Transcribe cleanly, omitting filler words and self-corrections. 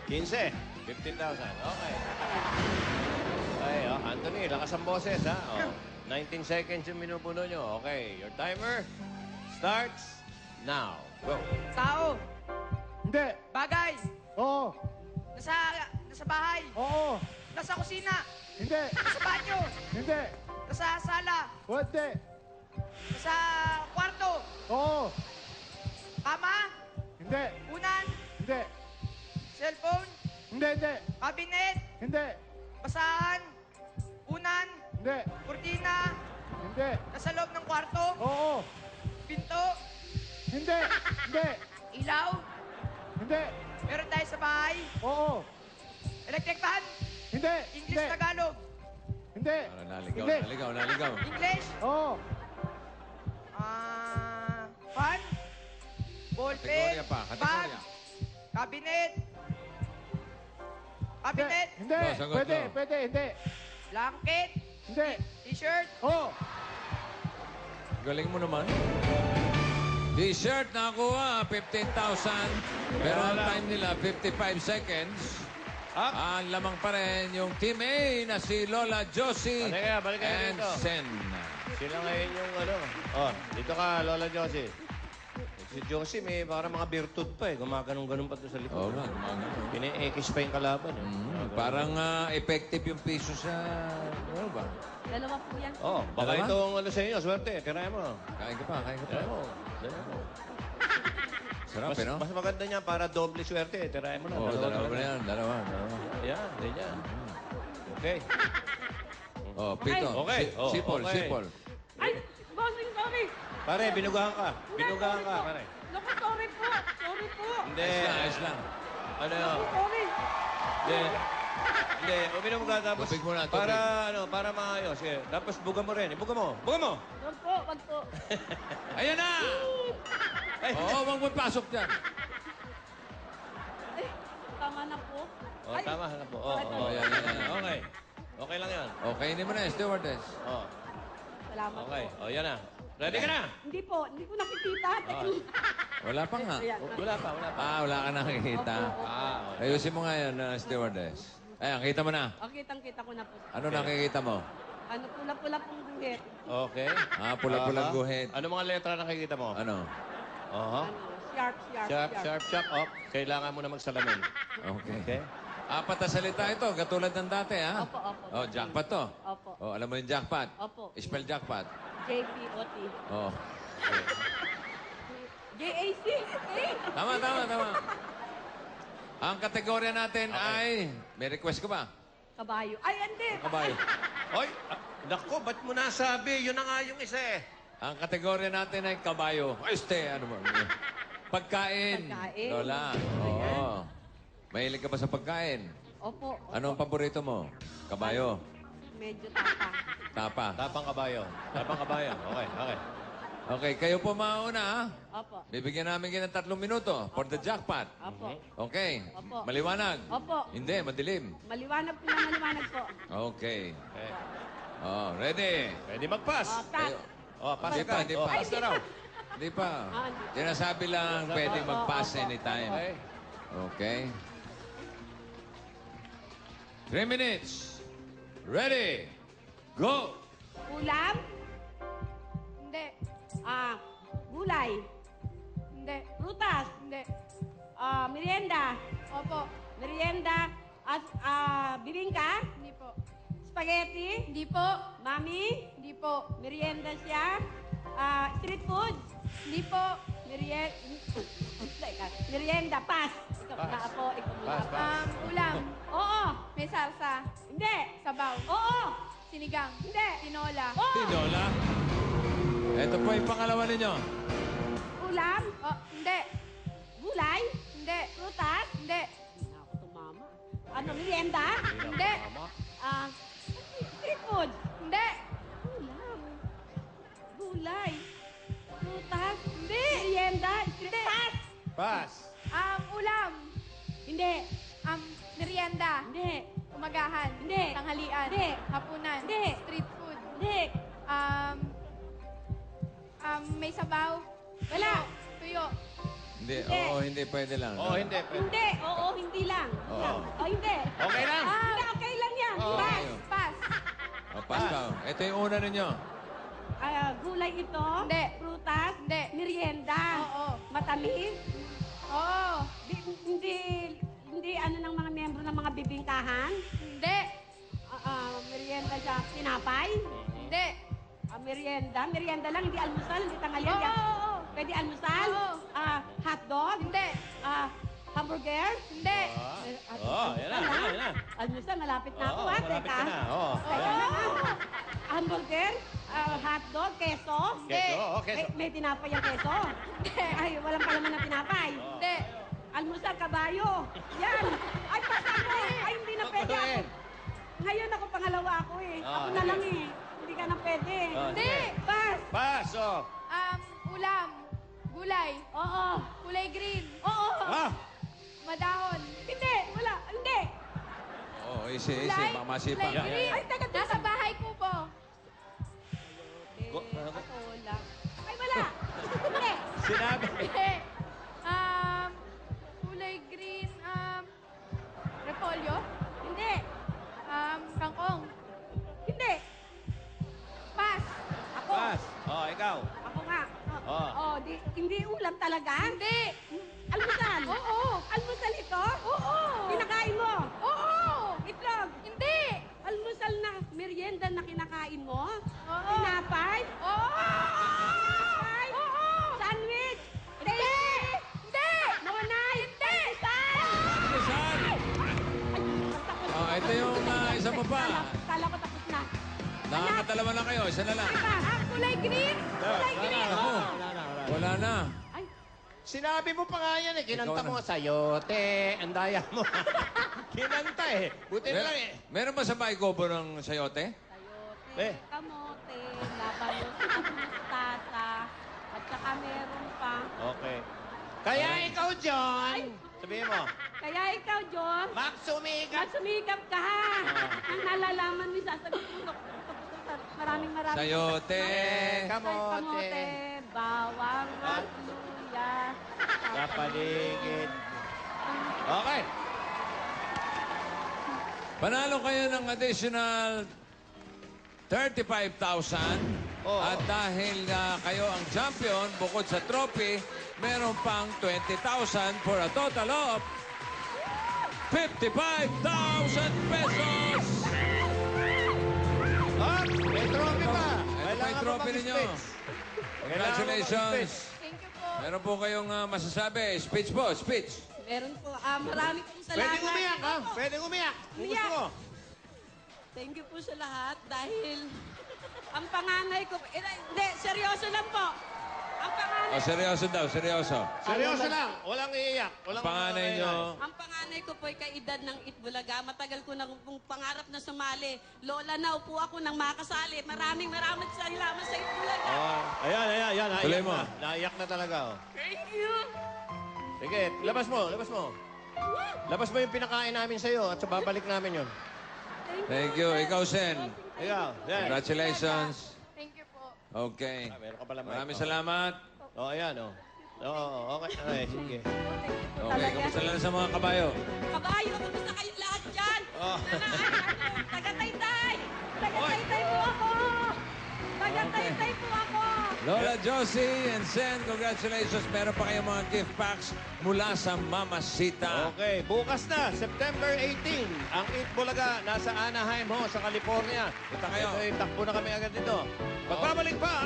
15. 15,000. Okay. Okay, Anthony, lakas ang boses, ha? 19 seconds yung minupuno nyo. Okay, your timer starts now. Go. Tao. Hindi. Bagay. Oo. Nasa bahay. Oo. Nasa kusina. Hindi. Nasa banyo. Hindi. Nasa sala. Hindi. Nasa kwarto. Oo. Kama. Hindi. Unan. Hindi. Cellphone. Hindi, hindi. Cabinet. Hindi. Basahan. Unan. Hindi. Kurtina. Hindi. Nasa loob ng kwarto. Oo. Pinto. Hindi. Hindi. Ilaw. Hindi. Meron tayo sa bahay. Oo. Electric fan. Hindi. English, Hindi. Tagalog. Hindi. Naligaw, Hindi. naligaw, naligaw. English. Oo. Fan. Ballpen. Kategorya pa, kategorya. Bag. Cabinet. Cabinet. Hindi. Oh, sagot Pwede. ko. Pwede. Hindi. Blanket. Hindi. T-shirt. Oo. Galing mo naman. T-shirt nakakuha, 15,000. Pero ang time nila, 55 seconds. Ang lamang pa rin yung Team A na si Lola Josie Balik kayo and dito. Sen. Sila ngayon yung ano. Oh, dito ka, Lola Josie. Si Josie may parang mga virtud pa eh. Gumaganong-ganon pa doon sa likod. Oo nga, gumagano. Pine-ekis pa yung kalaban eh. Parang effective yung piso sa... Ano ba? Dalawa po yan. Oh, baka Dalawa? itong ano sa inyo, swerte. Tirayan mo. Kain ka pa, kain ka pa. Tirayan mo. Tirayan mo. Sarap, Mas, eh, no? mas maganda niya para doble swerte. Tirayan mo na. Oo, dalawa na na yan. Dalawa. Yan, ganyan. Okay. Oh, pito. Okay. Oh, Sipol, okay. sipol. Ay, bossing, sorry. Pare, binugahan ka. Binugahan ka, pare. Naku, sorry po. Sorry po. Hindi. Ayos lang, ayos lang. Ano yun? Naku, sorry. Hindi. Hindi. Uminom ka tapos... Tubig muna, tubig. Para, ano, para maayos. Sige. Tapos buga mo rin. Buga mo. Buga mo. Wag po, wag po. Ayan na! Ay, Oo, huwag mo pasok dyan. Ay, tama na po. Oh, Ay, tama na po. Oh, Oh, yan, yan, yan. Okay. Okay lang yan. Okay, hindi mo na, stewardess. Oh, Salamat okay. po. Oh, yan na. Ready ka na? Hindi po, hindi ko nakikita. Wala pa nga. Ayan. Wala pa, wala pa. Wala ka nakikita. Opo, opo. Okay. Ayusin mo nga yan, stewardess. Ayan, kita mo na. Kitang-kita ko na po. Ano nakikita mo? Ano, pula-pula pong guhit. Okay. Pula-pulang Aha. guhit. Ano mga letra nakikita mo? Ano? Aha. Ano, sharp, sharp, Sharp, sharp, sharp. Oh, kailangan mo na magsalamin. Okay. Okay? Apat na salita ito, katulad ng dati, ha? Opo, opo. Oh, jackpot to. Opo. Oh, alam mo yung jackpot? Opo. Spell jackpot. JPOT. Oh. JAC. Tama, tama, tama. Ang kategorya natin ay... May request ka ba? Kabayo. Ay, hindi. Kabayo. Oy, nako, ba't mo nasabi? Yun na nga yung isa eh. Ang kategorya natin ay kabayo. Ano ba? Pagkain. Pagkain. Lola. Oo. Mahilig ka ba sa pagkain? Opo. Anong paborito mo? Kabayo. Medyo tapang. Tapa. Tapang kabayo. Tapang kabayo. Okay, okay. Okay, kayo po mauna, ha? Opo. Bibigyan namin kayo ng 3 minuto for the jackpot. Opo. Okay. Opo. Maliwanag. Opo. Hindi, madilim. Maliwanag po na maliwanag po. Okay. Okay. Oh, ready? Pwede mag-pass. Pass. Kayo- Oh, pass Hindi ka. pa, hindi Oh, pa. pass na raw. Hindi pa. Hindi. Sinasabi lang, pwede mag-pass Opo. anytime. Okay. Okay. 3 minutes. Ready? Go! Ulam? Hindi. Gulay? Hindi. Prutas? Hindi. Merienda? Opo. Merienda? Bibingka? Hindi po. Spaghetti? Hindi po. Mami? Hindi po. Merienda siya? Street food? Hindi po. Merienda, pass. Ikaw Pass. na ako, ikaw muna Pass, ako. pass. Ulam. Oo. May salsa. Hindi. Sabaw. Oo. Sinigang. Hindi. Tinola. Oo. Tinola. Ito po yung pangalawa ninyo. Ulam? Oh, hindi. Gulay? Hindi. Prutas? Hindi. Hindi na ako tumama. Ano, merienda? Hindi. Street food? Hindi. Ulam. Gulay. Prutas? Hindi. Merienda? Street Hindi. pass? Pass. Ulam. Hindi. Merienda. Hindi. Umagahan. Hindi. Tanghalian. Hindi. Hapunan. Hindi. Street food. Hindi. May sabaw. Wala. Tuyo. Hindi, Hindi. oo, hindi pwede lang. Oh, hindi. Pwede. Hindi. Oo, hindi lang. Oo. hindi. Okay lang? Hindi, okay lang yan. Oo. Pass. Pass. O, pass ka. Ito yung una ninyo. Gulay ito. Hindi. Prutas. Hindi. Merienda. Oo. Matamis. Oo. Hindi ano ng mga miyembro ng mga bibingkahan. Hindi. Merienda siya. Tinapay. Hindi. Merienda. Merienda lang, hindi almusal, hindi tanghalian. Oo. Oo. Pwede almusal. Oo. Hotdog. Hindi. Hamburger. Hindi. Yan na. Almusal, malapit na ako, Oo, malapit ka na. Oo. Teka lang, hamburger, hotdog, keso. Keso, oo, keso. May tinapay ang keso. Ay, walang palaman ng tinapay. Hindi. Almusal, kabayo. Yan. Ay, pasa ko. Ay, hindi na pwede ako. Kukunin. Ngayon ako, pangalawa ako eh. Ako na lang eh. Hindi ka na pwede. Hindi. Pass. Pass, oh. Ulam. Gulay. Oo. Kulay green. Oo. Madahon. Hindi. Wala. Hindi. Oo, easy. Kulay. Baka masipag. Kulay green. Ay, teka, Nasa bahay ko po. Ako wala. Ay, wala. Hindi. Sinabi. Hindi. Kulay green. Repolyo. Hindi. Kangkong. Hindi. Pass. Ako. Pass. Oh, ikaw. Ako nga. Oh. Hindi ulam talaga? Hindi. Almusal? Oo. Almusal ito? Oo. Kinakain mo? Oo. Itlog? Hindi. Almusal na merienda na kinakain mo? Oo. Tinapay? Oo. Tinapay? Oo. Sandwich? Hindi. Hindi. Nonay? Hindi. Saan? Oh, ito yung isa mo pa. Kala ko tapos na. Nakakadalawa na kayo. Isa na lang. Kulay green. Kulay green. Ako. Wala na. Ay, Sinabi mo pa nga yan eh. Kinanta Ikaw na. mo nga, sayote. Ang daya mo. Kinanta eh. Buti na lang eh. Meron ba sa Baygobo ng sayote? sayote, kamote, labanos, mustasa, at saka meron pa. Okay. Kaya ikaw, John. Sabihin mo. Kaya ikaw, John, Max, sumikap. sumikap ka ha. Ang nalalaman mo, sasabihin mo, maraming Sayote. kamote, bawang at luya. Sa paligid. Okay. Panalo kayo ng additional 35,000. Oo. At dahil kayo ang champion, bukod sa trophy, meron pang 20,000 for a total of 55,000 pesos! May trophy pa. Ito pa yung trophy ninyo. Congratulations! Thank you po. Meron po kayong masasabi. Speech po, speech. Meron po, marami pong salamat. Pwedeng umiyak, ha? Pwedeng umiyak. Kung gusto Umiyak. mo. Thank you po sa lahat dahil ang panganay ko, hindi, seryoso lang po. Ang panganay, O, seryoso daw, seryoso. Seryoso lang. Walang iiyak. Walang Panganay nyo. ang panganay ko po ay kaedad ng Itbulaga. Matagal ko na pong pangarap na sumali. Lola na upo ako nang makasali. Maraming salamat sa Itbulaga. Oh, ayan. Tuloy Naiyak mo. na. Naiyak na talaga, oh. Thank you. Sige, labas mo. Labas mo yung pinakain namin sa'yo at sa babalik namin yun. Thank you. Ikaw, Sen. Ikaw, yan. Congratulations. Thank you po. Okay. Meron ka pala mic. Maraming salamat. Oh, ayan, oh. Oo, okay. Ay, sige. Okay, kamusta lang sa mga kabayo? Kabayo, kamusta kayong lahat dyan? Oh. Taga-taytay! Taga-taytay po ako! Taga-taytay po ako! Lola Josie and Sen, congratulations. Meron pa kayong mga gift packs mula sa Mamasita. Okay, bukas na, September 18, ang Eat Bulaga nasa Anaheim ho, sa California. Punta kayo. Ito, takbo na kami agad dito. Pagbabalik pa